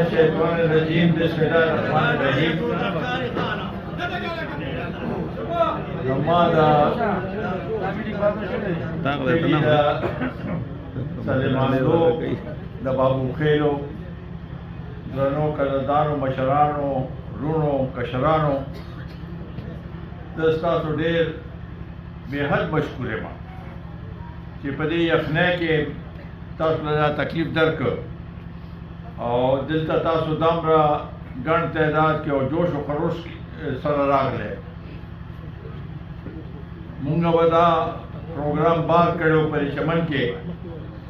الشيطان الرجيم بسم الله الرحمن الرحيم زمادا سلیمانو د بابو خیلو درنو قدردانو مشرانو رونو کشرانو دستاسو ډیر بهد مشکور یم چې په دې یخنۍ کې تاسو له تکلیف درک او دلته تاسو دومره ګڼ تعداد کې او جوش و خروش سره راغلی مونږ به دا پروګرام بار کړی و په چمن کې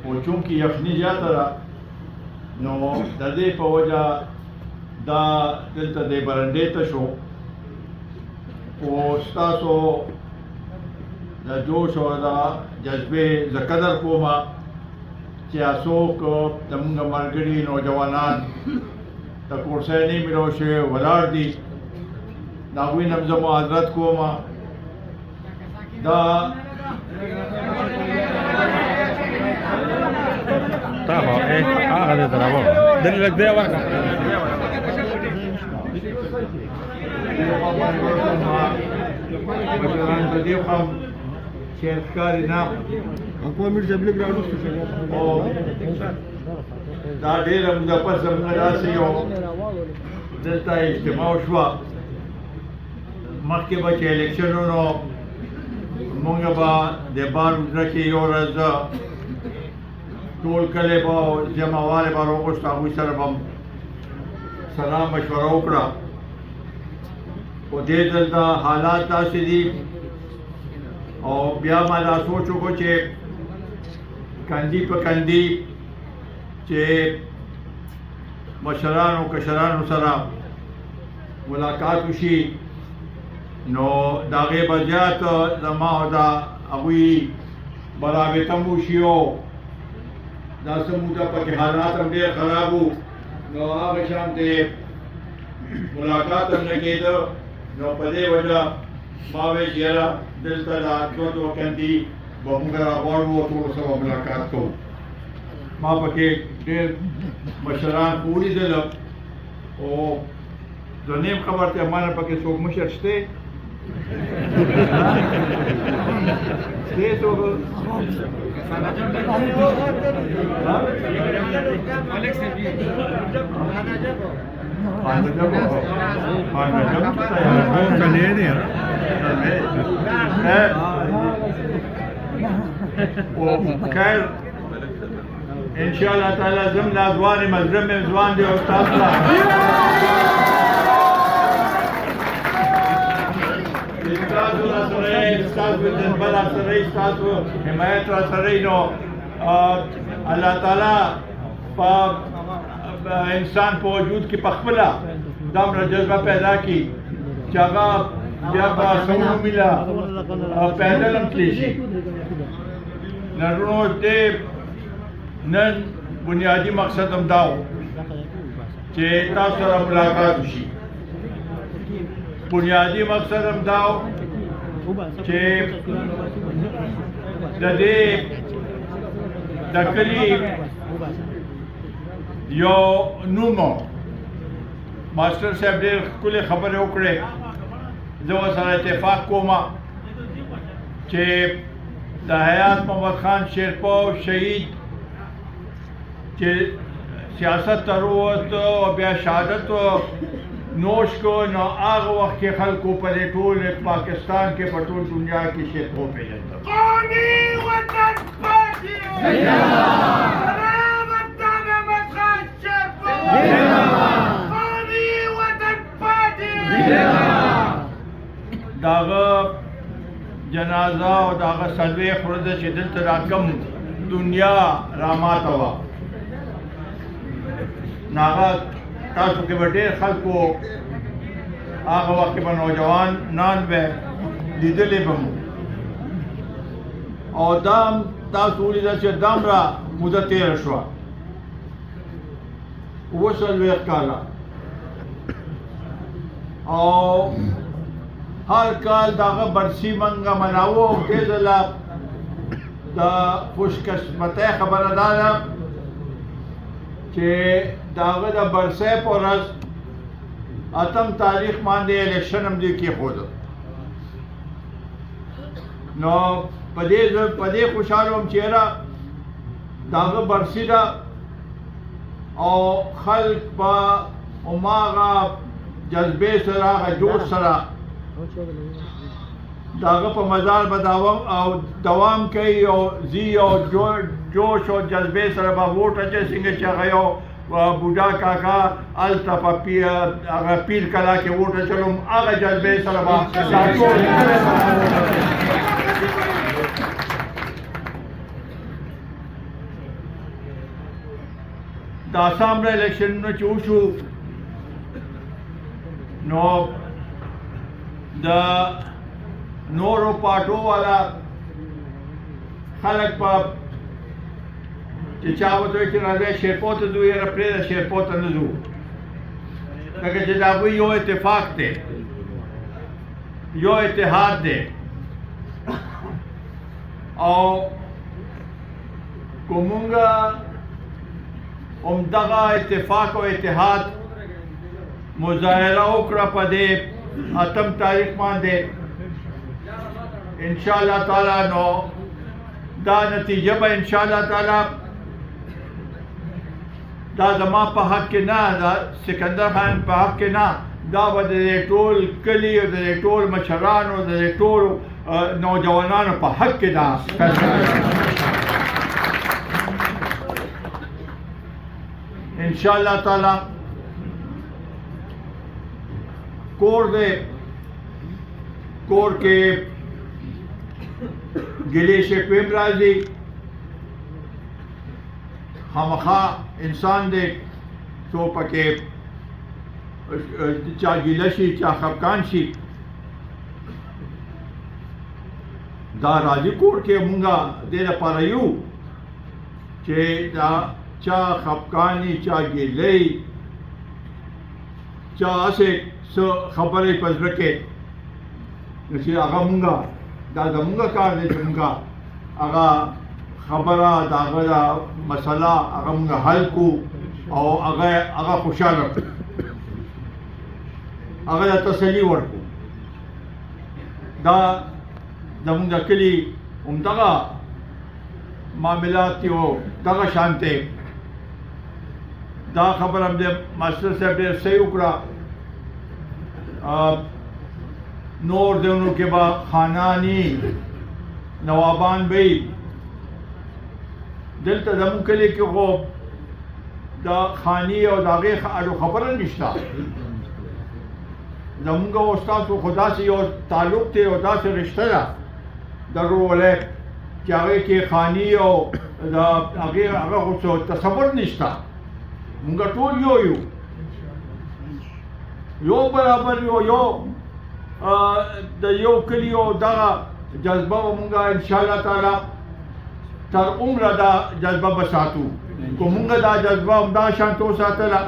خو چونکې یخني زیاته ده نو د دې په وجه دا دلته دې برنډې ته شو خو ستاسو د جوش او د جذبې زه قدر کوم چې څوک زموږ ملګري نوجوانان د کورسۍ نه میلاو شوي ولاړ دي د هغوی نه زه معذرت کوم دا هغه دې ته راوړه دلې لږ دی ورکړه شیرکاری نام دا ډېره موده پس زموږ داسې یو دلته اجتماع شوه مخکې به چې الیکشنونو مونږ به د بار وزره کې یو ورځ ټول کلی به جمعوالی به راوغوښت هغوی سره به سلام مشوره وکړه خو دې دلته حالات داسې دي او بیا ما دا سوچ وکړو چې کندي په کندي چې مشرانو کشرانو سره ملاقات وشي نو د هغې به زیات زما او د هغوی به رابطه مو وشي او دا څه موده پکې حالات هم ډېر خراب وو نو هغه شانتې ملاقات هم نه کېده نو په دې وجه ما ویل چې یاره دلته دا دوه کندي به موږ راغواړو او ټولو سره ملاقات کوو ما پکې ډېر مشران خو ولیدل او زه نه یم خبر چې ما نه پکې څوک مشر شته شته څوک خیر ان شاء الله تعالی زم لا ځوان مزرم ځوان دی او تاسو لا تاسو د بل سره تاسو حمایت را سره نو الله تعالی په انسان په وجود کې په خپل دمر جذبه پیدا کی چې هغه بیا به څنګه ملا پیدل هم تللی شي نو دې نن بنیادی مقصد هم دا و چې تاسو سره ملاقات وشي بنیادی مقصد هم دا و چې د دې د کلي یو نومو ماسټر صاحب ډېر ښکلې خبرې وکړې زه ورسره اتفاق کوم چې د حیات محمد خان شیرپو شهید چې سیاست ته ووتو او بیا شهادت نوش کو نو هغه وخت کې خلکو په دې ټول پاکستان کې په ټول دنیا کې شیرپو پېژندل قومي وطن پاتې سلامت محمد خان شیرپو قومي وطن پاتې داغه جنازه او داغه څلوېښت ورځې چې دلته راکم دنیا راماته وه نو هغه تاسو کې به ډېر خلکو هغه وخت کې به نوجوانان به لیدلې به مو او دا هم تاسو ولیدل چې دومره موده تېره شوه اووه څلوېښت کاله او هر کال دغه برسی منګه مناوو او دې ځله د خوشقسمتۍ خبره دا ده چې داغه د برسې په ورځ اتم تاریخ باندې الیکشن هم دی کېښود. نو په دې خوشحاله وم چې یاره داغه برسي ده او خلق به هماغه جذبې سره هغه جوش سره داغه په مزار به دوام کوي او زی او جوش او جذبې سره به ووټ اچوي څنګه چې هغه یو بوډا کاکا هلته په هغه پیر کلا کې ووټ اچولم هغه جذبې سره به د اسامبله الیکشنونه چې وشو نو د نورو پارټو والا خلک په چې چا ورته وایي چې راځئ شیرپو ته ځو یاره پرېږده شیرپو ته نه ځو ځکه چې د هغوی یو اتفاق دی یو اتحاد دی او که مونږ همدغه اتفاق او اتحاد مظاهره وکړه په دې اتم تاریخ باندې انشاءالله تعالی نو دا نتیجه به انشاءالله تعالی دا زما په حق کې نه دا سکندر خان په حق کې نه دا به د ټول کلي او د ټول مشرانو د ټول نوجوانانو په حق کې دا انشاءالله تعالی کور کې ګلې شکوې هم راځي خامخا انسان دی څو پکې چا ګیله شي چا خفګان شي دا راځي کور کې مونږه دې لپاره یو چې دا چا خفګاني چا ګیلې چا هسې څه خبرې په زړه کې نو چې هغه مونږه دا زمونږه کار دی چې مونږه هغه خبره د هغه مسله هغه مونږه حل کړو او هغه خوشحاله کړو هغه ته تسلي ورکړو دا زمونږ د کلي همدغه معاملات دي او دغه شان دی دا خبره هم د ماسټر صاحب ډېر صحیح وکړه نور دیونو کې به خانانی نوابان به وي دلته زموږ کلي کې خو د خاني او د هغې اړو خبره نشته زموږ او ستاسو خو داسې یو تعلق دی او داسې رشته ده د ورورولۍ چې هغې کې خاني او د هغه خو څه تصور نشته مونږ ټول یو برابر یو د یو کلي او دغه جذبه به مونږ انشاءالله تعالی تر عمره دا جذبه به ساتو که مونږ دا جذبه همدغه شانته وساتله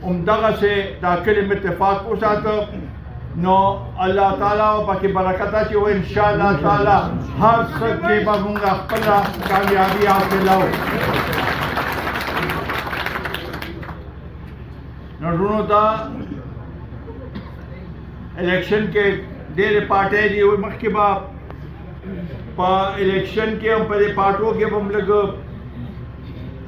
همدغسې دا کلي م اتفاق وساته نو الله تعالی پکې برکت اچي او انشاءالله تعالی هر څه کې به مونږ خپله کامیابي حاصلوو نو ورونو دا الیکشن کې ډېرې پارټۍ دي مخکې به په الیکشن کې هم په دې پارټو کې به هم لږ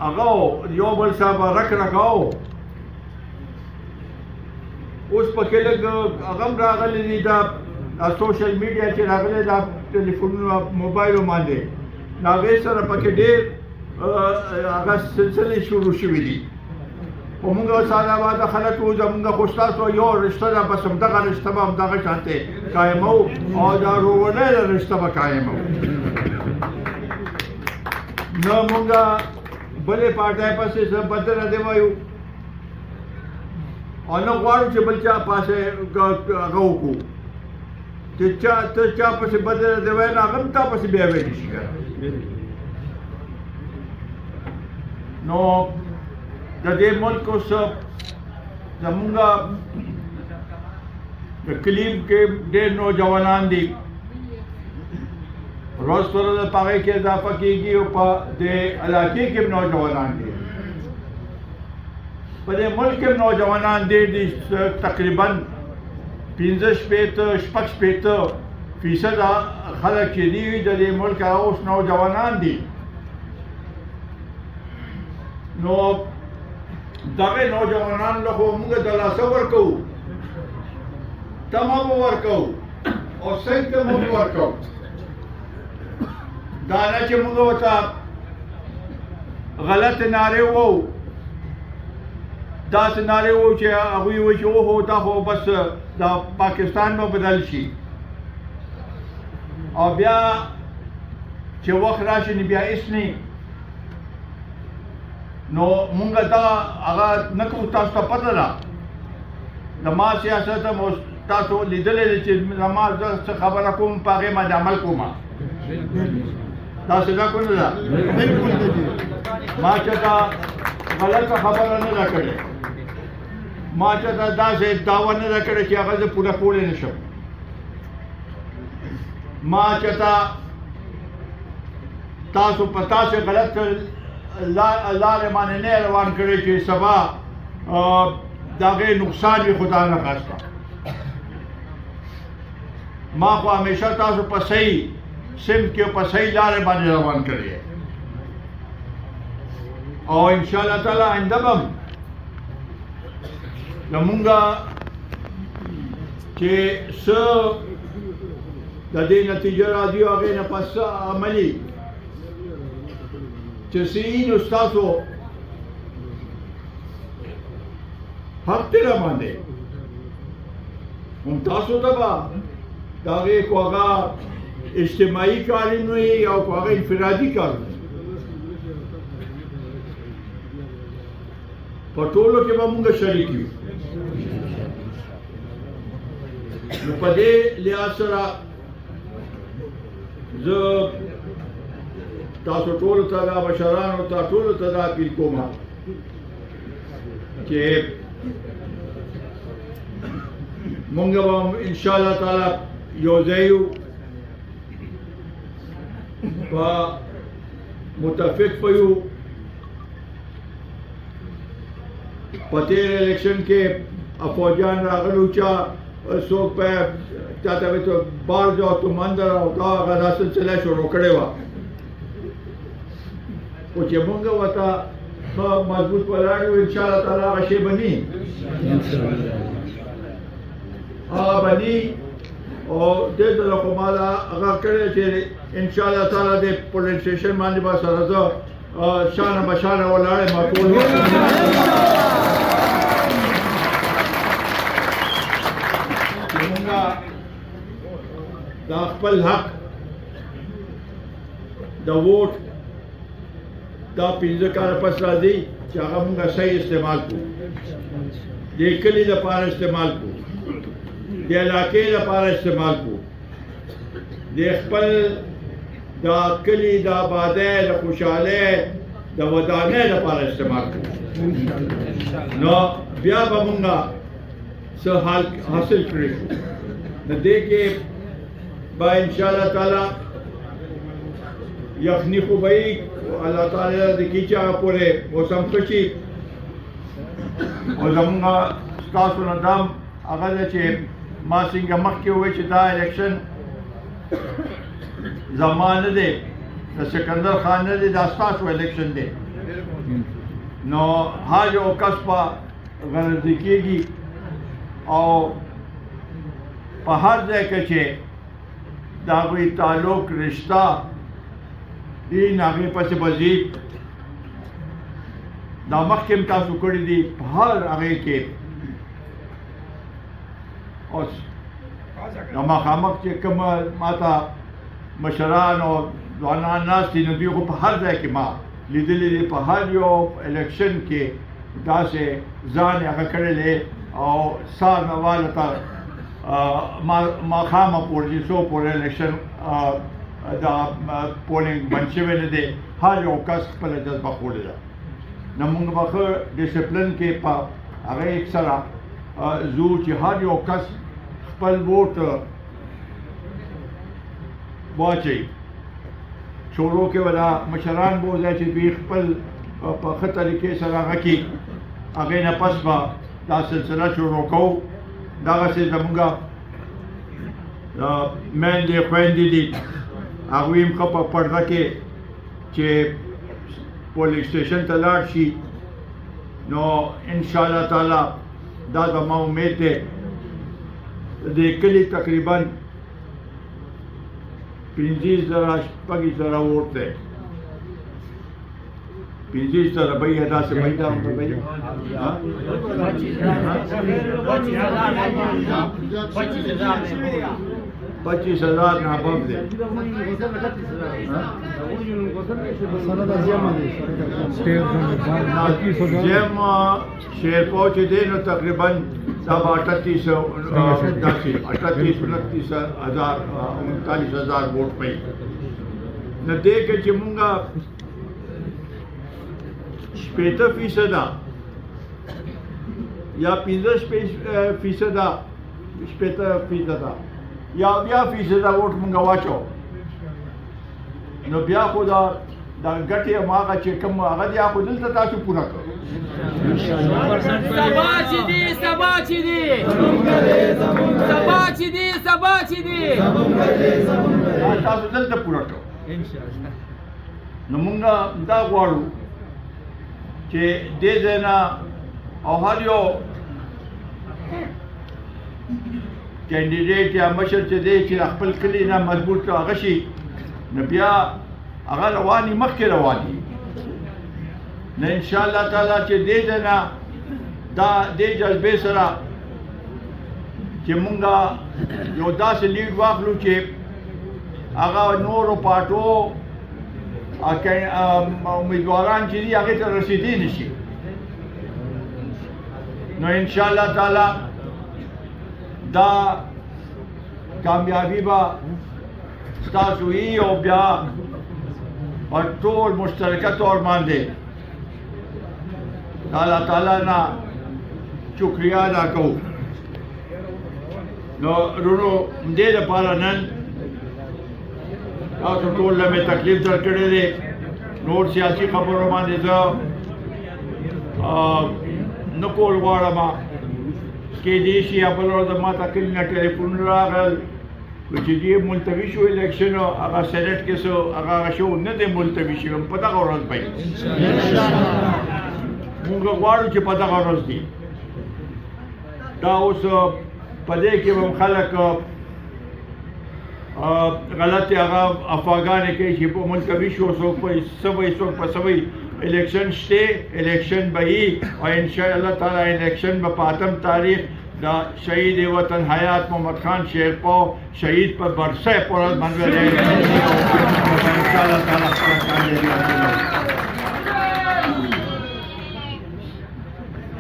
هغه یو بل سره به رک رکاو اوس پکې لږ هغه هم راغلی دي دا سوشل میډیا چې راغلی دا ټلیفونونو موبایلو باندې د هغې سره پکې ډېر هغه سلسلې شروع شوي دي خو مونږ ساده واده خلک وو زمونږ خو ستاسو یو رشته ده بس همدغه رشته به همدغه شانتې قایمو او دا ورورولۍ رشته به قایمو نه مونږ بلې پارټۍ پسې څه بد نه وایو او نه غواړو چې بل چا پاسې هغه وکړو چې ته چا پسې بد نه وایي نو هغه هم تا پسې بیا ویلی شي که نو د دې ملک اوس زمونږ د کلیم کې ډېر نوجوانان دي روز په ورځ په هغې کې اضافه کېږي او په دې علاقې کې هم نوجوانان دي په دې ملک کې نوجوانان ډېر دي تقریبا 15-16% فیصد خلک چې دي د دې ملک اوس نوجوانان دي. نو دغه نوجوانانو له خو موږ د لاسه ورکوو، تمه به ورکوو او صحیح ته موږ ورکوو. دا نه چې موږ ورته غلط نارې ووو، داسې نارې ووو چې هغوی وایي چې اوهو دا خو بس دا پاکستان به بدل شي، او بیا چې وخت راشي نو بیا هېڅ نه. نو مونږ دا هغه نه کوو. تاسو ته پته ده د ما سیاست هم تاسو لیدلی دی چې زما زه څه خبره کوم په هغې باندې عمل کوم. داسې ده که نه ده؟ ما چېرته غلطه خبره نه ده کړې، ما چېرته داسې دعوه نه ده کړې چې هغه زه پوره کولی نه شم. ما چېرته تاسو په تاسې غلط لارې باندې نه روان کړی چې سبا د هغې نقصان وي، خدا نه خواسته. ما خو همیشه تاسو په صحیح سمت کې په صحیح لارې باندې روان کړی او انشاءالله تعالی آینده به زمونږ چې څه د دې نتیجه راځي او هغې نه پس عملي چې صحیح نو ستاسو حق دی راباندې، هم تاسو ته به د هغې خو هغه اجتماعي کارونه وي او خو هغه انفرادي کارونه په ټولو کې به مونږ شریک یو. نو په دې لحاظ سره زه تاسو ټولو ته دا مشرانو ته ټولو ته دا اپیل کوم چې مونږ به انشاءالله تعالی یو ځای یو، په متفق به یو. په تېر الیکشن کې افواجان راغلو، چا څوک په چاته به تو بار جو تو مندر او دا هغه دا سلسله شروع کړې وه، خو چې مونږ ورته ښه مضبوط ولاړ یو انشاءالله تعالی هغه شی به ني، هغه به ني. او دې ځله خو ما دا هغه کړی چې انشاءالله تعالی د پولیس سټیشن باندې به سره زه شانه بشانه ولاړ یم ټول دا خپل حق د ووټ دا 15 کاله پس راځي چې هغه مونږ صحیح استعمال کړو، د کلي لپاره استعمال کړو، د علاقې لپاره استعمال کړو، د خپل د کلي د آبادۍ د خوشحالۍ د ودانۍ لپاره استعمال کړو. نو بیا به مونږ څه حال حاصل کړی شو. نو دې کې با انشاءالله تعالی یخني خو به وي، الله تعالی د کې چې هغه پورې موسم ښه شي. او زمونږ ستاسو نه دا هغه ده چې ما څنګه مخکې ووایي چې دا الیکشن زما نه دی، د سکندر خان نه دی، دا ستاسو الیکشن دی. نو هر یو کس به غرضي کېږي او په هر ځای کې چې د هغوی تعلق رشته دي نو هغې پسې به ځي. دا مخکې هم تاسو کړي دي په هر هغې کې. اوس دا مخامخ چې کومه ماته مشران او ځوانان ناست دي نو دوی خو په هر ځای کې ما لیدلی دي، په هر یو الیکشن کې داسې ځان یې هغه کړلی او سار نه واله ته ماښامه پورې چې څو پورې الیکشن دا پولینګ بند شوی نه دی، هر یو کس خپله جذبه ښودې ده. نو مونږ به ښه ډسپلن کې په هغې سره ځو چې هر یو کس خپل ووټ واچوي. شروع کې به دا مشران به وځي چې دوی خپل په ښه طریقې سره هغه کړي هغې نه پس به دا سلسله شروع کوو دغسې زمونږ میندې خویندې دي هغوی هم ښه په پرده کې چې پولیس سټیشن ته لاړ شي نو انشاءالله تعالی دا زما امید دی د دې کلي تقریبا 50,000 شپږ ووټ دی 50,000 به یې داسې به یې دا به یې 25,000 نه اباب دی زم شیرپور چې دی نو تقریبا دا به 39,000 ووټ پي نو دې کې چې مونږه 80% یا 15% 80% یا 20% ووټ مونږ واچو نو بیا خو دا ګټې هماغه چې کوم هغه دی خو دلته تاسو پوره کړو سبا چې دی تاسو دلته پوره کړو نو مونږ دا غواړو چې دې ځای نه او هر یو کینډیډیټ یا مشر چې دی چې خپل کلي نه مضبوط هغه شي نو بیا هغه رواني مخکې رواني نو انشاءالله تعالی چې دې ځای نه دا دې جذبې سره چې مونږه یو داسې لیډ واخلو چې هغه نورو پارټو امیدواران چې دي هغې ته رسېدی نه شي نو انشاءالله تعالی دا کامیابی به ستاسو وي او بیا په ټول مشترکه طور باندې د الله تعالی نه شکریه ادا کوو نو رونو دې لپاره نن تاسو ټول له مې تکلیف درکړی دی نور سیاسي خبرو باندې زه نه کول غواړم کېدای شي یا بله ورځ ما ته کلي نه ټلیفون راغل چې دې ملتوي شو الیکشن هغه سینټ کې سو هغه شو نه دی ملتوي شوی په دغه ورځ به موږ غواړو چې په دغه ورځ دی دا اوس په دې کې هم خلک غلطې هغه افواګانې کوي چې په ملتوي شو څوک په سوی څوک په سوی الیکشن شته الیکشن به وي او انشاءالله تعالی الیکشن به په 8 تاریخ دا شهید وطن حیات محمد خان شیرپو شهید پر برسه پر باندې دی انشاءالله تعالی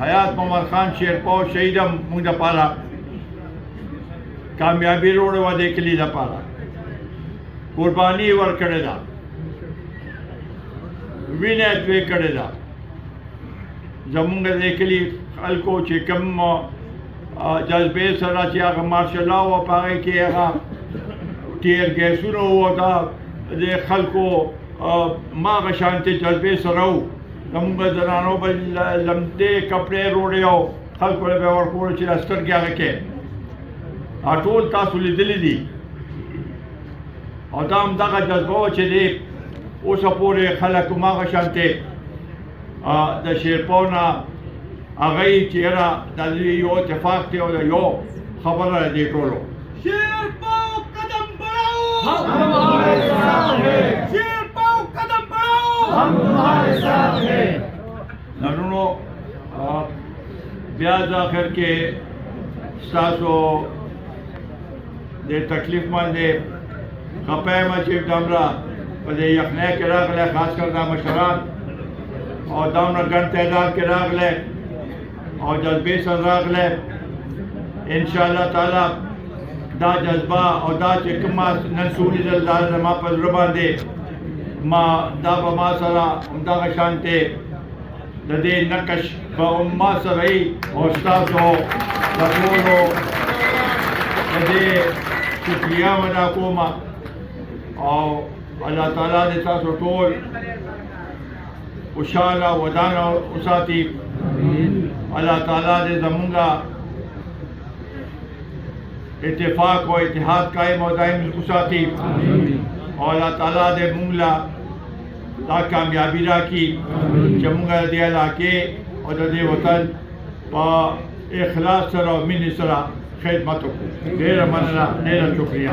حیات محمد خان شیرپو شهیدم موږ لپاره کامیابی روړ و دې کلی لپاره قرباني ورکړې ده وینه توی کړې ده زمونږ دې کلی خلکو چې کوم جذبې سره چې هغه مارشل لا و په هغې کې هغه ټیر ګیسونه وو دا د خلکو ماغه شانتې جذبې سره وو زمونږ زنانو به لمدې کپړې روړې او خلکو له به ورکول چې سترګې هغه کې ټول تاسو لیدلی دي او دا همدغه جذبه وه چې دی اوسه پورې خلک هماغه شانتې د شیرپو نه هغه یې چې یاره دا یو اتفاق دی او د یو خبره ده دې ټولو شیرپو قدم بڑھاؤ ہم تمہارے ساتھ ہیں شیرپو قدم بڑھاؤ ہم تمہارے ساتھ ہیں ننونو بیا د آخر کې ستاسو د تکلیف باندې خپه یم چې دومره په دې یخنۍ کې راغلی خاص کر دا مشران او دومره ګڼ تعداد کې راغلی او جذبې سره راغلی انشاءالله تعالی دا جذبه او دا چې کومه نن څه ولیدل دا زما په زړه باندې دا به ما سره همدغه شانتې د دې نقش به ما سره وي او ستاسو د ټولو د دې شکریه ادا کوم او الله تعالی دې تاسو ټول خوشحاله ودانه وساتي अल्लाह ताला दे जमुंगा इत्तेफाक और इत्तेहाद कायम और दायम उसाती और अल्लाह ताला दे मुंगला ला कामयाबी राखी जमुंगा दिया लाके और दे वतन पा इखलास सरा और मिन सरा खिदमत को ढेर मनना ढेर शुक्रिया।